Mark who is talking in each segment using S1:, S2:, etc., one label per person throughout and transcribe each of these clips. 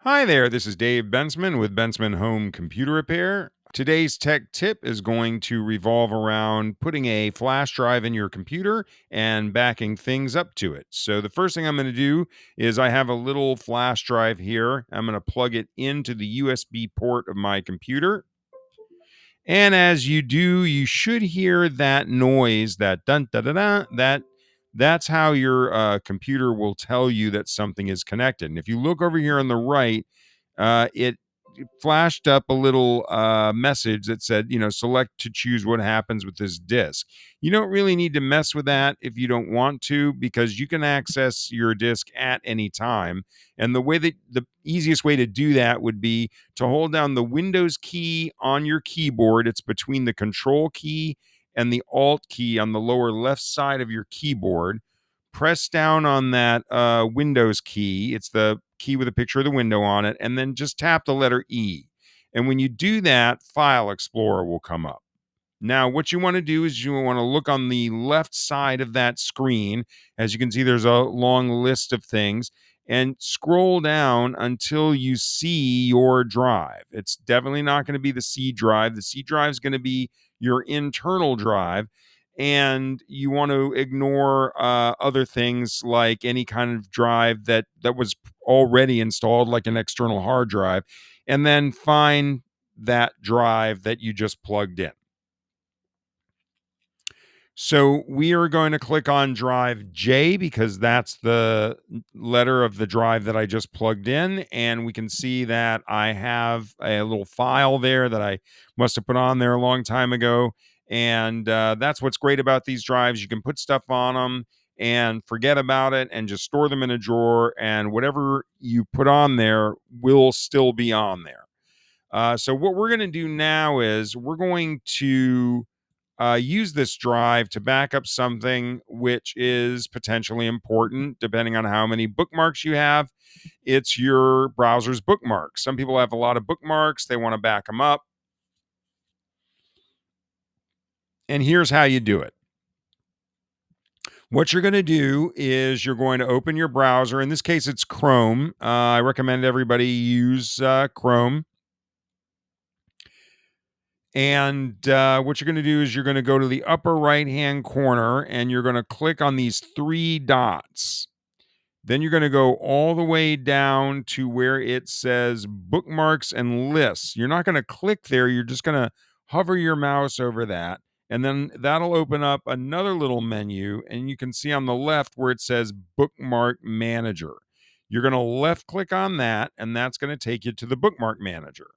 S1: Hi there, this is Dave Bensman with Bensman Home Computer Repair. Today's tech tip is going to revolve around putting a flash drive in your computer and backing things up to it. So, the first thing I'm going to do is I have a little flash drive here. I'm going to plug it into the USB port of my computer. And as you do, you should hear that noise, that dun da da da. That's how your computer will tell you that something is connected. And if you look over here on the right, it flashed up a little message that said, select to choose what happens with this disk. You don't really need to mess with that if you don't want to, because you can access your disk at any time. And the easiest way to do that would be to hold down the Windows key on your keyboard. It's between the Control key and the Alt key on the lower left side of your keyboard. Press down on that Windows key. It's the key with a picture of the window on it, and then just tap the letter E. And when you do that, File Explorer will come up. Now, what you want to do is you want to look on the left side of that screen. As you can see, there's a long list of things, and scroll down until you see your drive. It's definitely not going to be the C drive. The C drive is going to be your internal drive, and you want to ignore other things like any kind of drive that was already installed, like an external hard drive, and then find that drive that you just plugged in. So we are going to click on drive J because that's the letter of the drive that I just plugged in. And we can see that I have a little file there that I must have put on there a long time ago. And that's what's great about these drives. You can put stuff on them and forget about it and just store them in a drawer. And whatever you put on there will still be on there. So what we're going to do now is we're going to use this drive to back up something which is potentially important, depending on how many bookmarks you have. It's your browser's bookmarks. Some people have a lot of bookmarks, they want to back them up. And here's how you do it. What you're going to do is you're going to open your browser. In this case, it's Chrome. I recommend everybody use Chrome. And what you're going to do is you're going to go to the upper right hand corner and you're going to click on these three dots. Then you're going to go all the way down to where it says bookmarks and lists. You're not going to click there. You're just going to hover your mouse over that. And then that'll open up another little menu. And you can see on the left where it says bookmark manager. You're going to left click on that, and that's going to take you to the bookmark manager.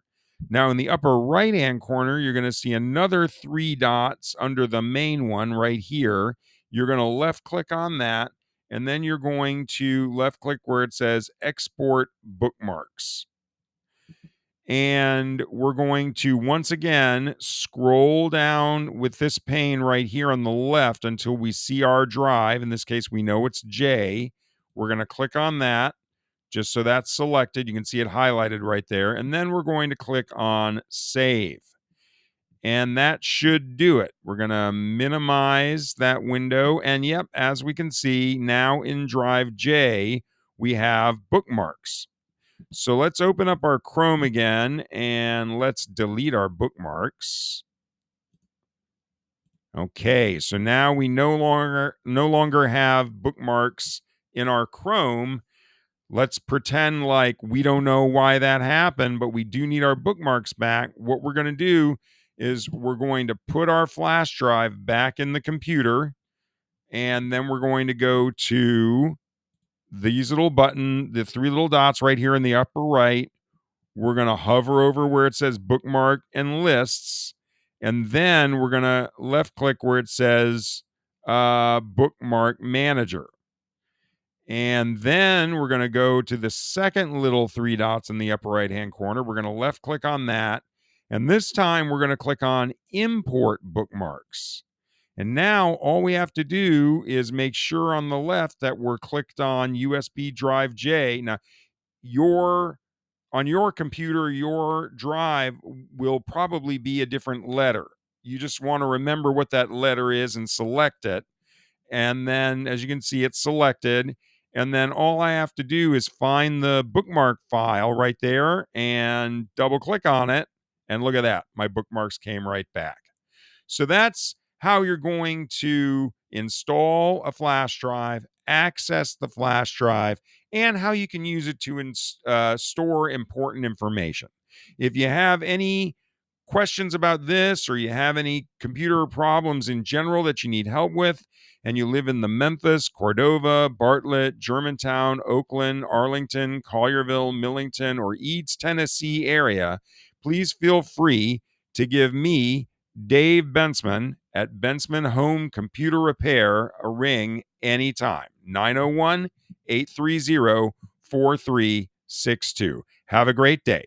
S1: Now, in the upper right hand corner, you're going to see another three dots under the main one right here. You're going to left click on that, and then you're going to left click where it says export bookmarks. And we're going to once again scroll down with this pane right here on the left until we see our drive. In this case, we know it's J. We're going to click on that just so that's selected. You can see it highlighted right there. And then we're going to click on save. And that should do it. We're going to minimize that window. And yep, as we can see now in Drive J, we have bookmarks. So let's open up our Chrome again and let's delete our bookmarks. Okay, so now we no longer have bookmarks in our Chrome. Let's pretend like we don't know why that happened, but we do need our bookmarks back. What we're going to do is we're going to put our flash drive back in the computer, and then we're going to go to these the three little dots right here in the upper right. We're going to hover over where it says bookmark and lists, and then we're going to left click where it says bookmark manager. And then we're going to go to the second little three dots in the upper right hand corner. We're going to left click on that. And this time we're going to click on import bookmarks. And now all we have to do is make sure on the left that we're clicked on USB drive J. Now, on your computer, your drive will probably be a different letter. You just want to remember what that letter is and select it. And then as you can see, it's selected. And then all I have to do is find the bookmark file right there and double click on it. And look at that. My bookmarks came right back. So that's how you're going to install a flash drive, access the flash drive, and how you can use it to store important information. If you have any questions about this, or you have any computer problems in general that you need help with, and you live in the Memphis, Cordova, Bartlett, Germantown, Oakland, Arlington, Collierville, Millington, or Eads, Tennessee area, please feel free to give me, Dave Bensman, at Bensman Home Computer Repair a ring anytime. 901 830 4362. Have a great day.